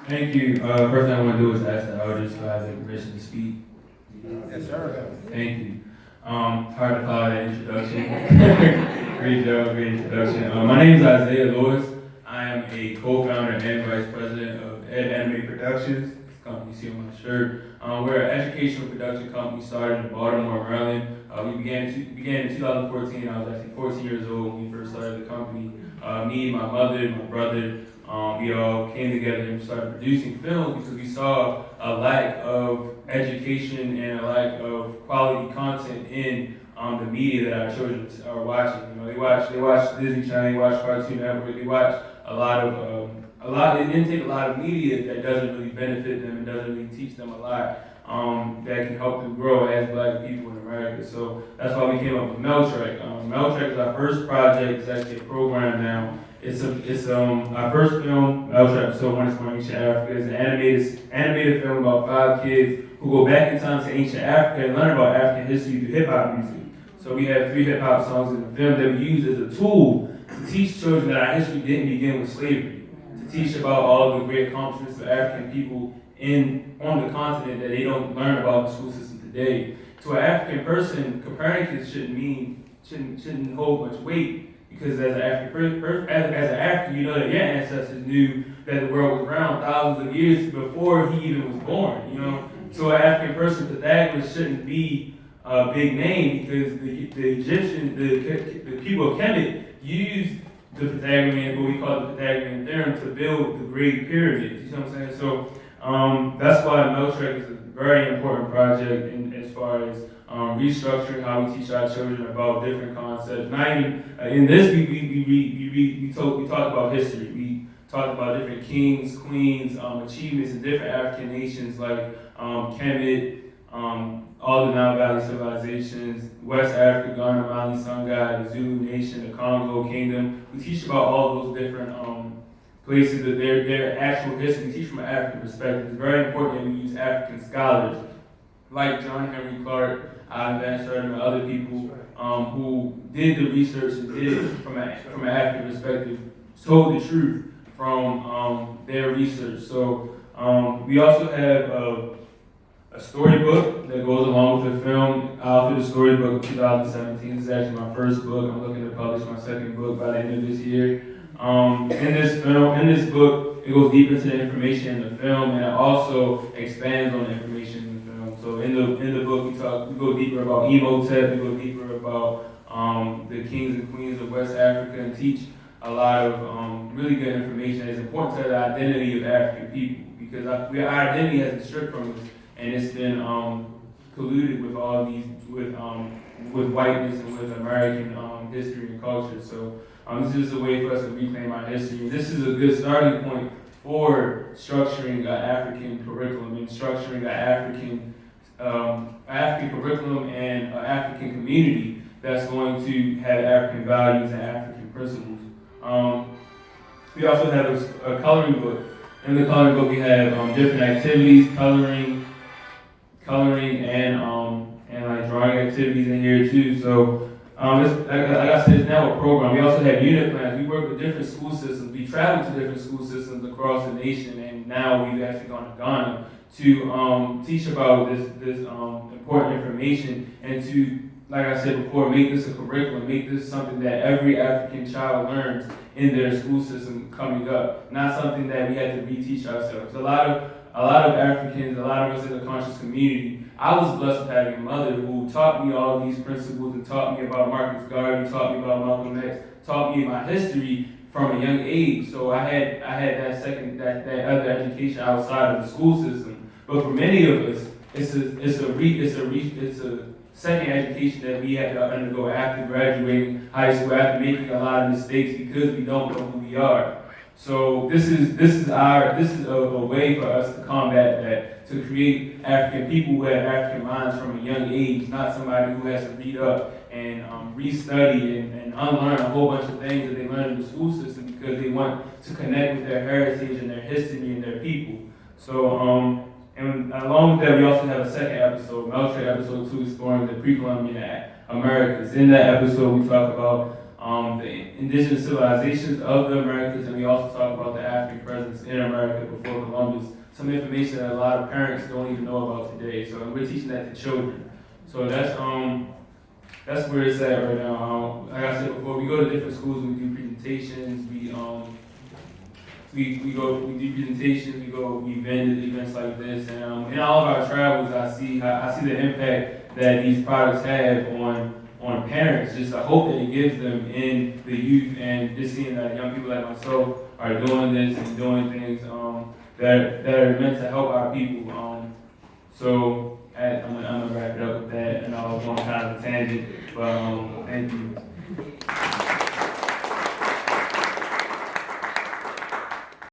Thank you. First thing I want to do is ask the elders for the permission to speak. Yes, sir. Thank you. Hard to follow that introduction. Great job, great introduction. My name is Isaiah Lewis. I am a co-founder and vice president of EdAnime Productions. This company you see on my shirt. We're an educational production company started in Baltimore, Maryland. We began in 2014. I was actually 14 years old when we first started the company. Me, my mother, my brother, we all came together and started producing films because we saw a lack of education and a lack of quality content in the media that our children are watching. You know, they watch Disney Channel, they watch Cartoon Network, they watch it didn't take a lot of media that doesn't really benefit them and doesn't really teach them a lot that can help them grow as Black people in America. So that's why we came up with Meltrek. Meltrek is our first project. It's actually a program now. It's our first film, Meltrek Episode 1 is from Ancient Africa. It's an animated film about 5 kids who go back in time to ancient Africa and learn about African history through hip hop music. So we have 3 hip hop songs in the film that we use as a tool to teach children that our history didn't begin with slavery, to teach about all the great accomplishments of African people on the continent that they don't learn about in the school system today. To an African person, comparing kids shouldn't hold much weight. Because as an African, you know that your ancestors knew that the world was round thousands of years before he even was born. You know, to an African person, Pythagoras shouldn't be a big name because the Egyptians, the people of Kemet used the Pythagorean, what we call the Pythagorean theorem, to build the Great Pyramids. You know what I'm saying? So that's why Meltrek is a very important project as far as restructuring how we teach our children about different concepts. Not even in this, we talk about history. We talk about different kings, queens, achievements in different African nations like Kemet, all the Nile Valley civilizations, West Africa, Ghana, Mali, Songhai, the Zulu Nation, the Congo Kingdom. We teach about all those different places, that their actual history. We teach from an African perspective. It's very important that we use African scholars like John Henry Clark, Alan Van Sertima, and other people who did the research and did it from an African perspective, told the truth from their research. So we also have a storybook that goes along with the film. I authored the storybook in 2017. This is actually my first book. I'm looking to publish my second book by the end of this year. In this book, it goes deep into the information in the film, and it also expands on the information in the film. So in the book, we go deeper about Emotep, we go deeper about the kings and queens of West Africa, and teach a lot of really good information that's important to the identity of African people, because our identity has been stripped from us, and it's been colluded with all these with whiteness and with American history and culture. So this is a way for us to reclaim our history. And this is a good starting point for structuring an African curriculum and structuring an African curriculum and an African community that's going to have African values and African principles. We also have a coloring book. In the coloring book, we have different activities, coloring and like drawing activities in here too. So like I said, it's now a program. We also have unit plans. We work with different school systems. We travel to different school systems across the nation, and now we've actually gone to Ghana to teach about this important information, and to, like I said before, make this a curriculum, make this something that every African child learns in their school system coming up, not something that we had to reteach ourselves. A lot of Africans, a lot of us in the conscious community, I was blessed with having a mother who taught me all these principles and taught me about Marcus Garvey, taught me about Malcolm X, taught me my history from a young age. So I had that other education outside of the school system. But for many of us, it's a second education that we have to undergo after graduating high school, after making a lot of mistakes because we don't know who we are. So this is a way for us to combat that, to create African people who have African minds from a young age, not somebody who has to read up and restudy and unlearn a whole bunch of things that they learned in the school system because they want to connect with their heritage and their history and their people. So and along with that, we also have a second episode, Meltrek Episode 2, exploring the pre-Columbian Americas. In that episode, we talk about the indigenous civilizations of the Americas, and we also talk about the African presence in America before Columbus. Some information that a lot of parents don't even know about today. So we're teaching that to children. So that's where it's at right now. Like I said before, we go to different schools and we do presentations. We do presentations. We vend events like this, and in all of our travels, I see the impact that these products have on parents. Just the hope that it gives them in the youth, and just seeing that young people like myself are doing this and doing things that are meant to help our people. So I'm gonna wrap it up with that, and I was on kind of a tangent, but thank you.